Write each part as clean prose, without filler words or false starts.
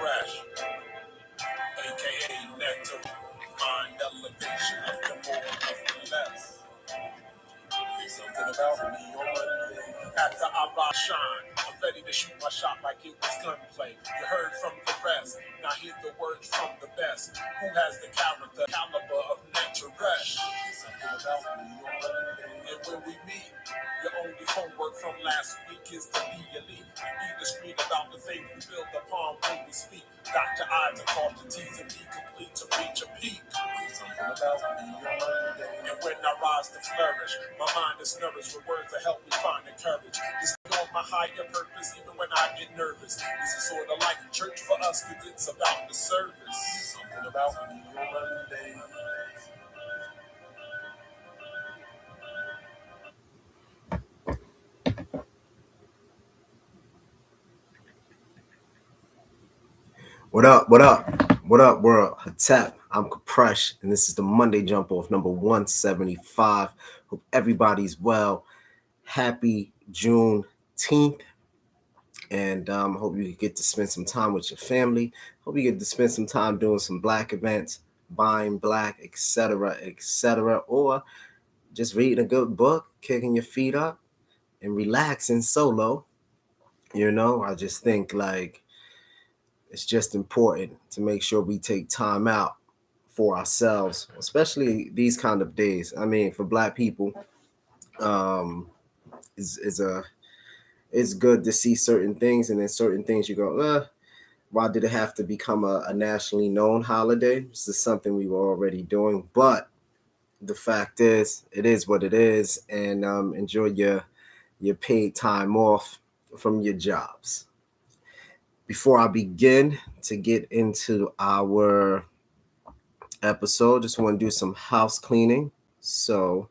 fresh, aka nectar, mind elevation of the more of the less. There's something about me on Monday. After I rock shine, I'm ready to shoot my shot like it was gunplay. You heard from the rest, now hear the words from the best. Who has the character, caliber of nature rest? There's something about me on Monday. And when we meet, your only homework from last week is to be elite. Be discreet about the things we build upon when we speak. Dot your I's and cross the T's and be complete to reach a peak. There's something about me on Monday. And when I rise to flourish, my mind is nourished with words that help me find the courage. Just know my higher purpose even when I get nervous. This is sort of like church for us because it's about the service. There's something about me on Monday. What up? What up? What up, world? Hatep. I'm Kapresh, and this is the Monday Jump Off number 175. Hope everybody's well. Happy Juneteenth, and hope you get to spend some time with your family. Hope you get to spend some time doing some black events, buying black, etc., or just reading a good book, kicking your feet up, and relaxing solo. You know, I just think it's just important to make sure we take time out for ourselves, especially these kind of days. I mean, for Black people, it's good to see certain things, and then certain things you go, why did it have to become a nationally known holiday? This is something we were already doing, but the fact is, it is what it is, and enjoy your paid time off from your jobs. Before I begin to get into our episode, just want to do some house cleaning. So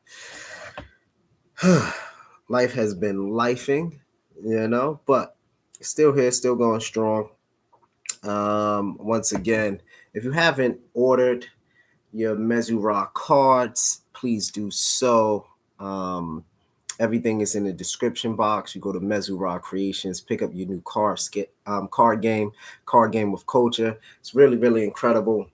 life has been lifing, but still here, still going strong. Once again, if you haven't ordered your Mezura cards, please do so. Everything is in the description box. You go to Mezura Creations, pick up your new card game with culture. It's really, really incredible.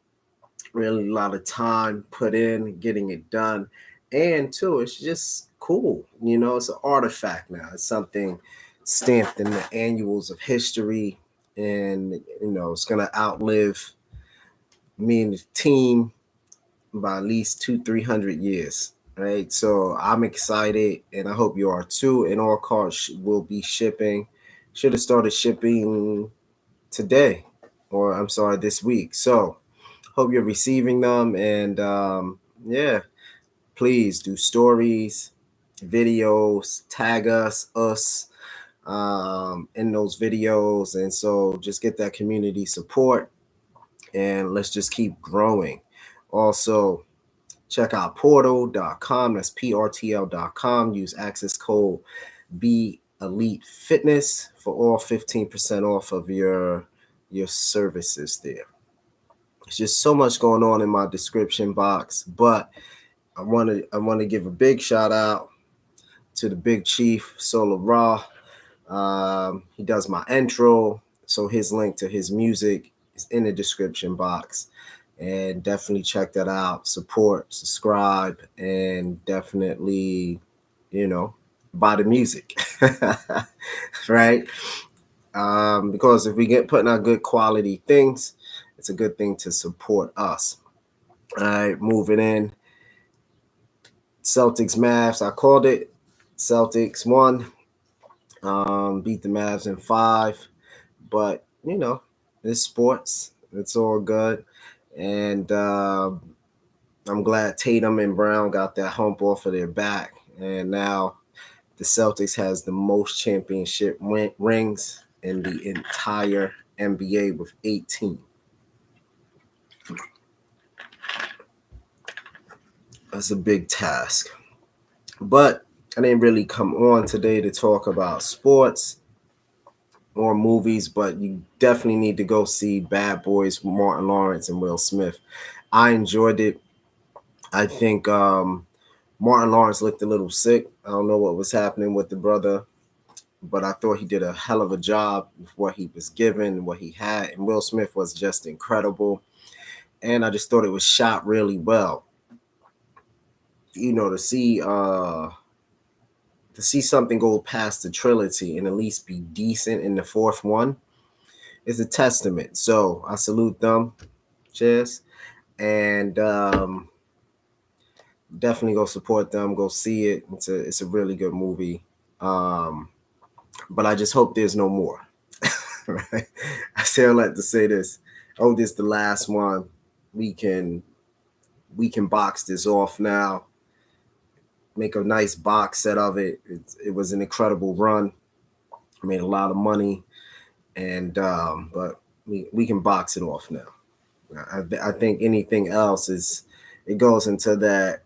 Really a lot of time put in getting it done. And too, it's just cool. It's an artifact now. It's something stamped in the annuals of history. And, it's going to outlive me and the team by at least 200-300 years. Right, so I'm excited, and I hope you are too. And all cards will be shipping. Should have started shipping today, or I'm sorry, this week. So hope you're receiving them, and please do stories, videos, tag us in those videos, and so just get that community support, and let's just keep growing. Also, check out portal.com. That's PRTL.com. Use access code BEliteFitness for all 15% off of your services there. There's just so much going on in my description box, but I want to give a big shout out to the big chief, Solar Raw. He does my intro, so his link to his music is in the description box. And definitely check that out. Support, subscribe, and definitely, buy the music, right? Because if we get putting out good quality things, it's a good thing to support us. All right, moving in. Celtics Mavs, I called it. Celtics won. Beat the Mavs in 5. But, it's sports. It's all good. And I'm glad Tatum and Brown got that hump off of their back. And now the Celtics has the most championship rings in the entire NBA with 18. That's a big task. But I didn't really come on today to talk about sports or movies, but you definitely need to go see Bad Boys with Martin Lawrence and Will Smith. I enjoyed it. I think Martin Lawrence looked a little sick. I don't know what was happening with the brother. but I thought he did a hell of a job with what he was given, what he had, and Will Smith was just incredible. And I just thought it was shot really well. You know, to see something go past the trilogy and at least be decent in the fourth one is a testament. So I salute them. Cheers. And definitely go support them. Go see it. It's a really good movie. Um, but I just hope there's no more. Right? I still like to say this. Oh, this is the last one. We can we can box this off now. Make a nice box set of it. It was an incredible run. Made a lot of money, and but we can box it off now. I think anything else is it goes into that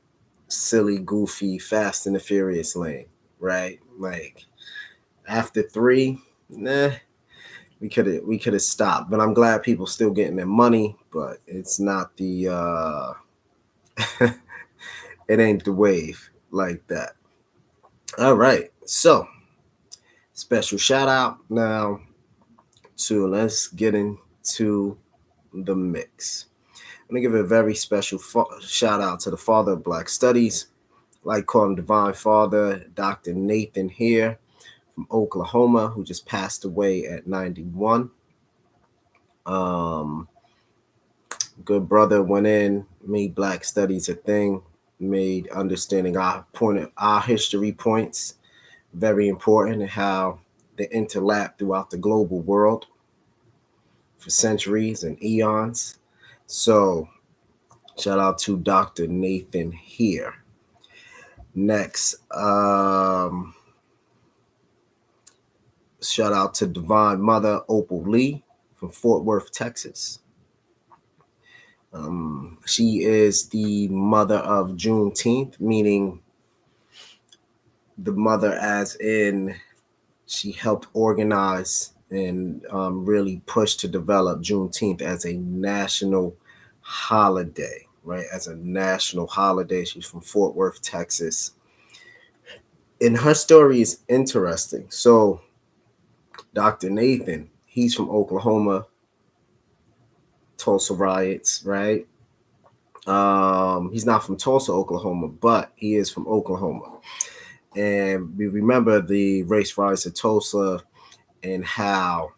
silly, goofy, Fast and the Furious lane, right? Like after three, nah, we could have stopped. But I'm glad people still getting their money, but it's not the it ain't the wave like that. All right, so special shout out now to let's get into the mix. I'm gonna give a very special shout out to the father of Black Studies, like call him Divine Father, Dr. Nathan here from Oklahoma, who just passed away at 91. Um, Good brother went in, made Black Studies a thing, made understanding our history points very important and how they interlap throughout the global world for centuries and eons. So shout out to Dr. Nathan here. Next, shout out to Divine Mother Opal Lee from Fort Worth, Texas. She is the mother of Juneteenth, meaning the mother as in she helped organize and really push to develop Juneteenth as a national holiday, right? As a national holiday. She's from Fort Worth, Texas. And her story is interesting. So, Dr. Nathan, he's from Oklahoma, Tulsa riots, right? He's not from Tulsa, Oklahoma, but he is from Oklahoma. And we remember the race riots of Tulsa and how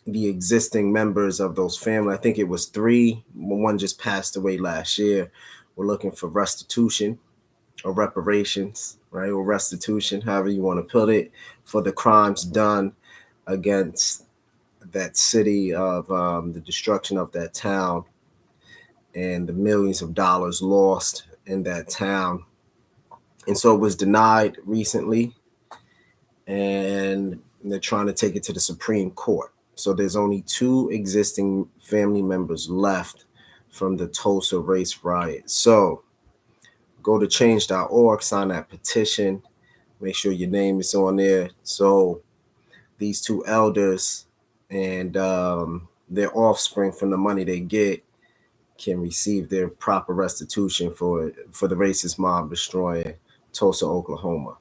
the existing members of those families, I think it was three, one just passed away last year, were looking for restitution or reparations, right? Or restitution, however you want to put it, for the crimes done against that city of the destruction of that town and the millions of dollars lost in that town. And so it was denied recently, and they're trying to take it to the Supreme Court. So there's only two existing family members left from the Tulsa race riot. So go to change.org, sign that petition, make sure your name is on there. So these two elders and their offspring from the money they get can receive their proper restitution for the racist mob destroying Tulsa, Oklahoma.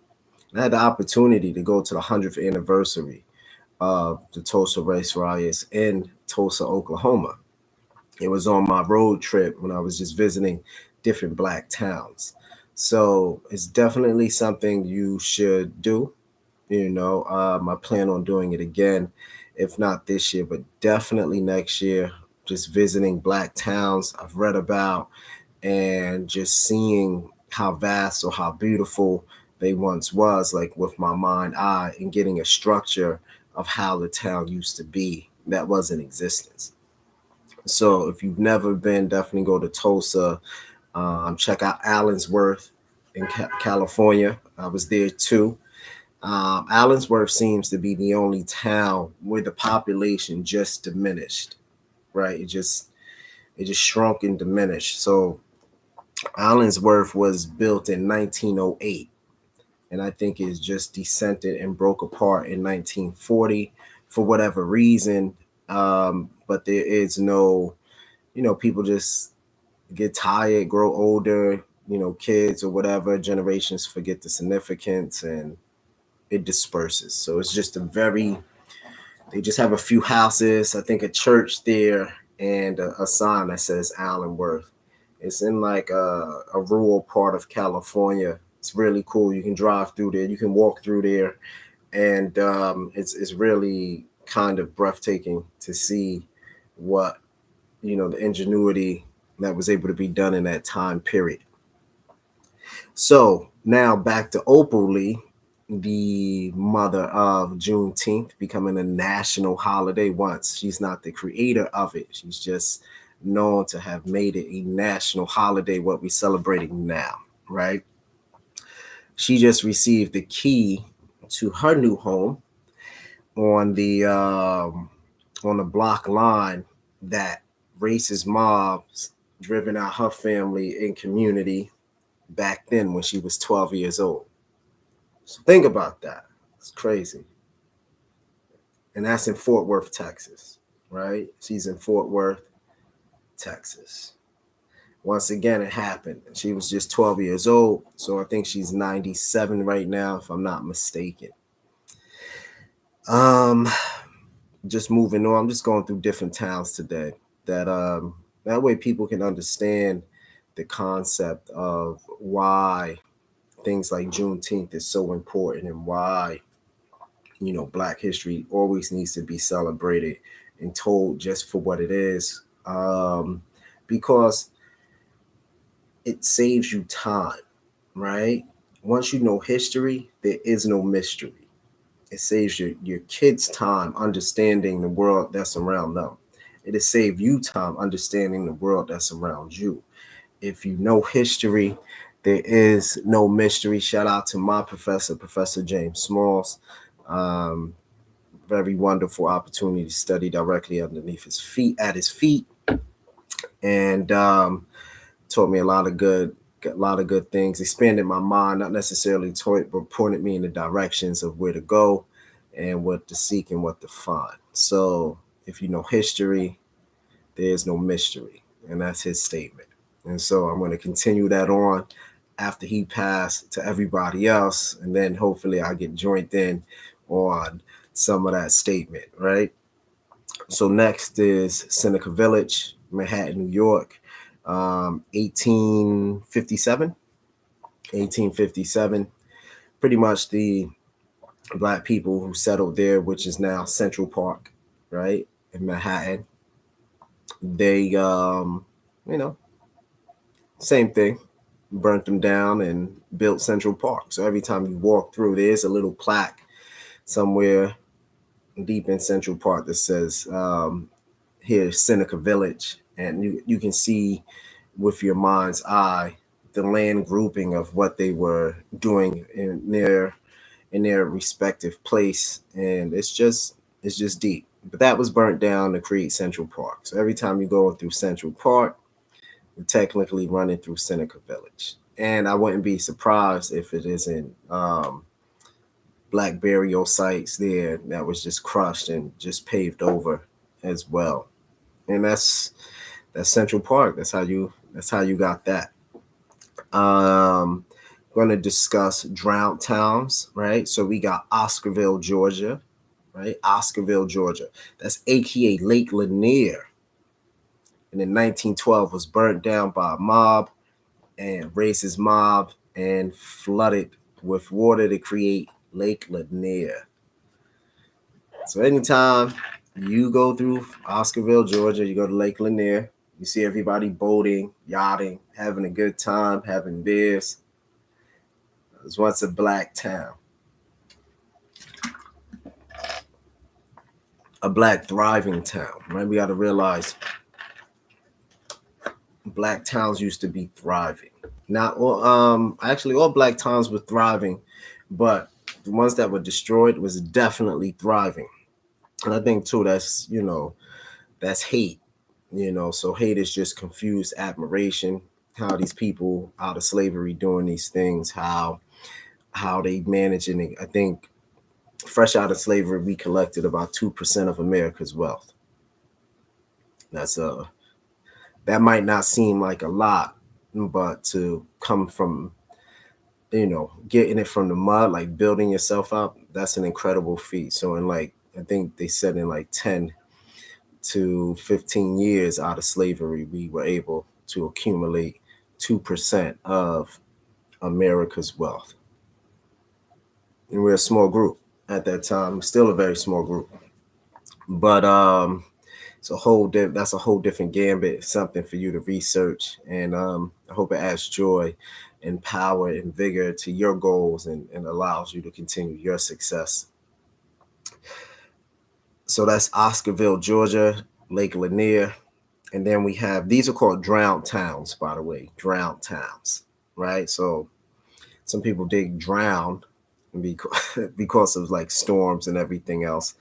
And I had the opportunity to go to the 100th anniversary of the Tulsa race riots in Tulsa, Oklahoma. It was on my road trip when I was just visiting different Black towns. So it's definitely something you should do. I plan on doing it again, if not this year, but definitely next year. Just visiting Black towns I've read about and just seeing how vast or how beautiful they once was, like with my mind eye, and getting a structure of how the town used to be that was in existence. So if you've never been, definitely go to Tulsa. Check out Allensworth in California. I was there too. Allensworth seems to be the only town where the population just diminished, right? It just shrunk and diminished. So Allensworth was built in 1908, and I think it just descended and broke apart in 1940 for whatever reason. But there is no, people just get tired, grow older, kids or whatever generations forget the significance, and it disperses. So it's just a very, they just have a few houses, I think a church there, and a sign that says Allen Worth. It's in like a rural part of California. It's really cool. You can drive through there, you can walk through there, and it's really kind of breathtaking to see what, the ingenuity that was able to be done in that time period. So now back to Opal Lee, the mother of Juneteenth becoming a national holiday. Once she's not the creator of it, she's just known to have made it a national holiday, what we're celebrating now, right? She just received the key to her new home on the block line that racist mobs driven out her family and community back then when she was 12 years old. So think about that. It's crazy. And that's in Fort Worth, Texas, right? She's in Fort Worth, Texas. Once again, it happened. She was just 12 years old. So I think she's 97 right now, if I'm not mistaken. Um, just moving on. I'm just going through different towns today that way people can understand the concept of why things like Juneteenth is so important and why Black history always needs to be celebrated and told just for what it is, because it saves you time, right? Once you know history, there is no mystery. It saves your kids time understanding the world that's around them. It has saved you time understanding the world that's around you. If you know history, there is no mystery. Shout out to my professor, Professor James Smalls. Um, Very wonderful opportunity to study directly underneath his feet, at his feet, and taught me a lot of good things. Expanded my mind, not necessarily taught, but pointed me in the directions of where to go, and what to seek and what to find. So, if you know history, there's no mystery, and that's his statement. And so I'm going to continue that on after he passed to everybody else, and then hopefully I get joined in on some of that statement, right? So next is Seneca Village, Manhattan, New York, 1857. 1857. Pretty much the Black people who settled there, which is now Central Park, right, in Manhattan. They, same thing, burnt them down and built Central Park. So every time you walk through, there's a little plaque somewhere deep in Central Park that says, here's Seneca Village. And you can see with your mind's eye the land grouping of what they were doing in their respective place. And it's just deep. But that was burnt down to create Central Park. So every time you're going through Central Park, you're technically running through Seneca Village. And I wouldn't be surprised if it isn't Black burial sites there that was just crushed and just paved over as well. And that's Central Park. That's how you got that. Going to discuss drowned towns, right? So we got Oscarville, Georgia, right? Oscarville, Georgia. That's AKA Lake Lanier. And in 1912 was burnt down by a mob and racist mob and flooded with water to create Lake Lanier. So anytime you go through Oscarville, Georgia, you go to Lake Lanier, you see everybody boating, yachting, having a good time, having beers. It was once a Black town, a Black thriving town, right? We got to realize Black towns used to be thriving. Not all, actually, all Black towns were thriving, but the ones that were destroyed was definitely thriving. And I think too, that's hate. So hate is just confused admiration. How these people out of slavery doing these things, how they managing. I think fresh out of slavery, we collected about 2% of America's wealth. That's that might not seem like a lot, but to come from getting it from the mud, like building yourself up, that's an incredible feat. So in like I think they said in like 10 to 15 years out of slavery, we were able to accumulate 2% of America's wealth. And we're a small group at that time, still a very small group. But it's that's a whole different gambit, something for you to research. And I hope it adds joy and power and vigor to your goals and allows you to continue your success. So that's Oscarville, Georgia, Lake Lanier. And then we have, these are called drowned towns, by the way, drowned towns, right? So some people dig drown because of like storms and everything else.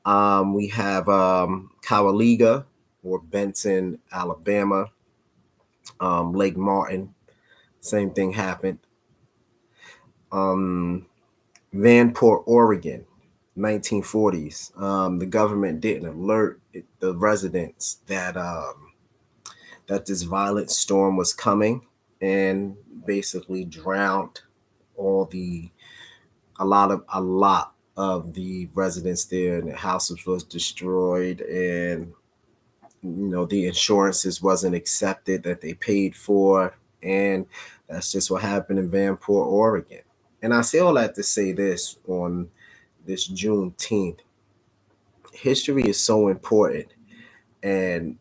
We have Cowaliga or Benton, Alabama, Lake Martin, same thing happened. Um, Vanport, Oregon, 1940s. The government didn't alert the residents that this violent storm was coming, and basically drowned all the a lot of the residents there, and the houses was destroyed, and the insurances wasn't accepted that they paid for, and that's just what happened in Vanport, Oregon. And I say all that to say this: on this Juneteenth, history is so important, and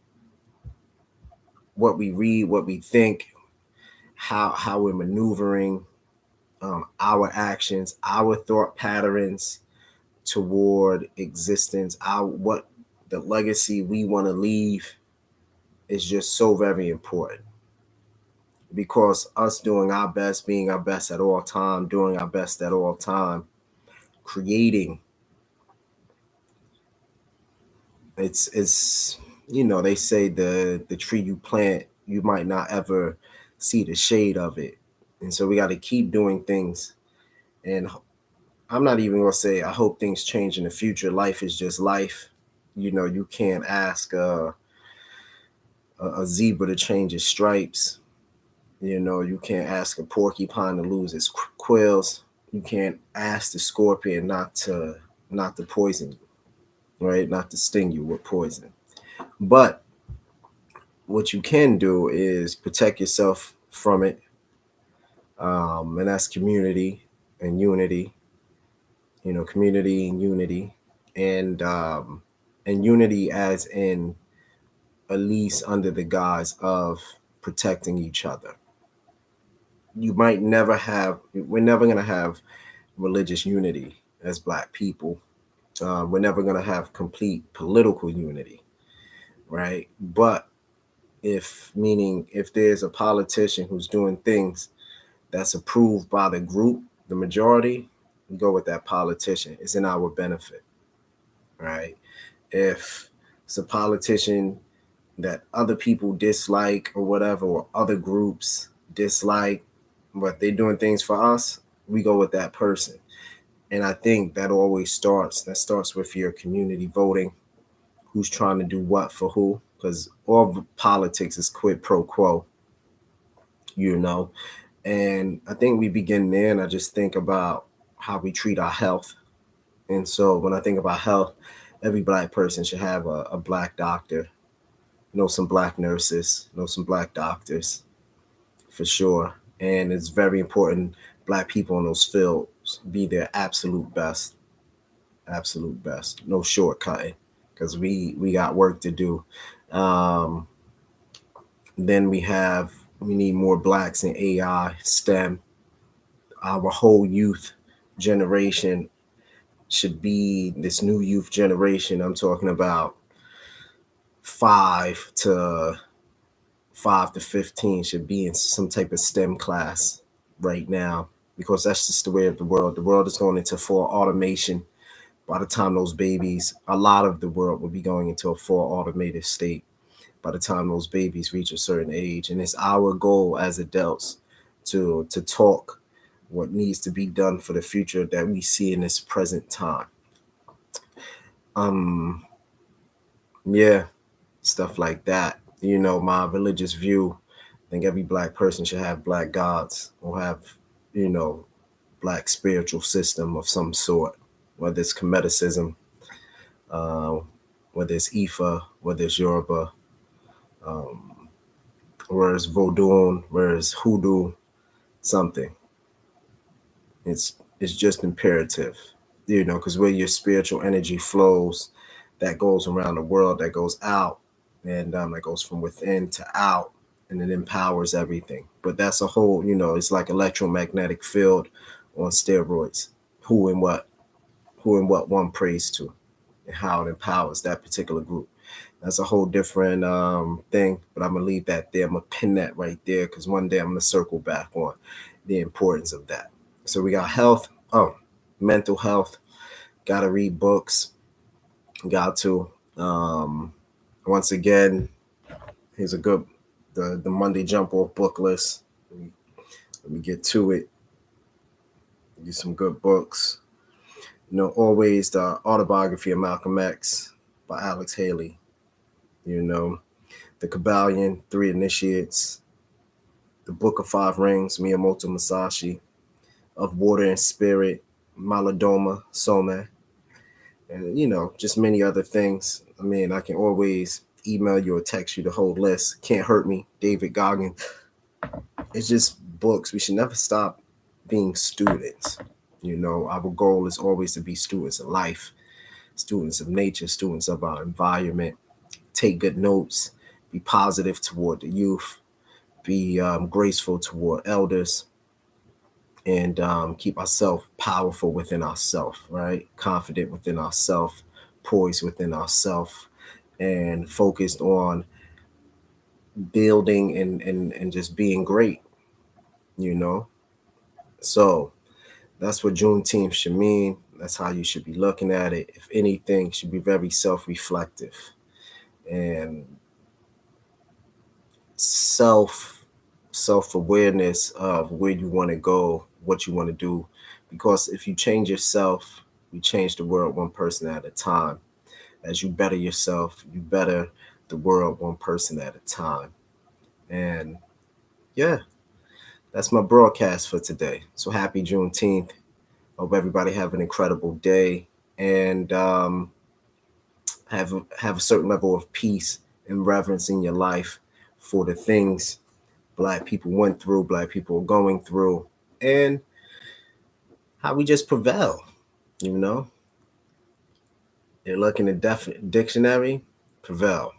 what we read, what we think, how we're maneuvering, our actions, our thought patterns toward existence, our what the legacy we want to leave is just so very important, because us doing our best, being our best at all time, doing our best at all time, creating, it's they say the tree you plant, you might not ever see the shade of it. And so we got to keep doing things. And I'm not even gonna say I hope things change in the future. Life is just life. You can't ask a zebra to change its stripes. You can't ask a porcupine to lose its quills. You can't ask the scorpion not to poison you, right? Not to sting you with poison. But what you can do is protect yourself from it, and that's community and unity. Community and unity, and unity as in at least under the guise of protecting each other. We're never going to have religious unity as Black people. We're never going to have complete political unity, right? But if there's a politician who's doing things that's approved by the group, the majority, we go with that politician. It's in our benefit, right? If it's a politician that other people dislike or whatever, or other groups dislike, but they're doing things for us, we go with that person. And I think that starts with your community voting, who's trying to do what for who, because all politics is quid pro quo, you know. And I think we begin there, and I just think about how we treat our health. And so when I think about health, every Black person should have a Black doctor, know some Black nurses, know some Black doctors, for sure. And it's very important Black people in those fields be their absolute best, no shortcutting, because we got work to do. Um, then we need more Blacks in AI, STEM. Our whole youth generation should be this new youth generation. I'm talking about five to 15 should be in some type of STEM class right now, because that's just the way of the world. The world is going into full automation. By the time those babies, a lot of the world will be going into a full automated state by the time those babies reach a certain age. And it's our goal as adults to talk what needs to be done for the future that we see in this present time. Um, yeah, stuff like that. My religious view, I think every Black person should have Black gods, or have, Black spiritual system of some sort. whether it's Cometicism, uh, whether it's Ifa, whether it's Yoruba, um, whereas Vodun, whereas Hoodoo, something. It's just imperative, because where your spiritual energy flows, that goes around the world, that goes out, and that goes from within to out, and it empowers everything. But that's a whole, it's like electromagnetic field on steroids. Who and what, who and what one prays to, and how it empowers that particular group. That's a whole different thing, but I'm gonna leave that there. I'm gonna pin that right there because one day I'm gonna circle back on the importance of that. So we got health. Oh, mental health. Got to read books. Got to. Once again, here's a good the Monday jump off book list. Let me get to it. Get some good books. Always the autobiography of Malcolm X by Alex Haley. The Kabbalion, Three Initiates, The Book of Five Rings, Miyamoto Musashi, Of Water and Spirit, Malidoma Some, and just many other things. I mean, I can always email you or text you the whole list. Can't Hurt Me, David Goggin. It's just books. We should never stop being students. Our goal is always to be students of life, students of nature, students of our environment. Take good notes, be positive toward the youth, be graceful toward elders, and keep ourselves powerful within ourselves, right? Confident within ourselves, poised within ourselves, and focused on building and just being great, you know? So that's what Juneteenth should mean. That's how you should be looking at it. If anything, should be very self-reflective and self-awareness of where you want to go, what you want to do. Because if you change yourself, you change the world one person at a time. As you better yourself, you better the world one person at a time. And yeah, that's my broadcast for today. So happy Juneteenth. Hope everybody have an incredible day and have a certain level of peace and reverence in your life for the things Black people went through, Black people are going through, and how we just prevail. You know, you look in the dictionary, prevail.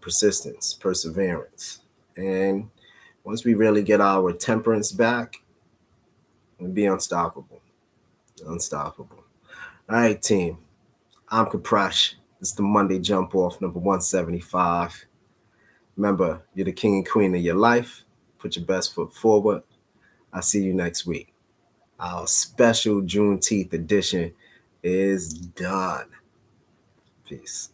Persistence, perseverance, and once we really get our temperance back, we'll be unstoppable. Unstoppable. All right, team. I'm Kaprash. It's the Monday Jump Off number 175. Remember, you're the king and queen of your life. Put your best foot forward. I'll see you next week. Our special Juneteenth edition is done. Peace.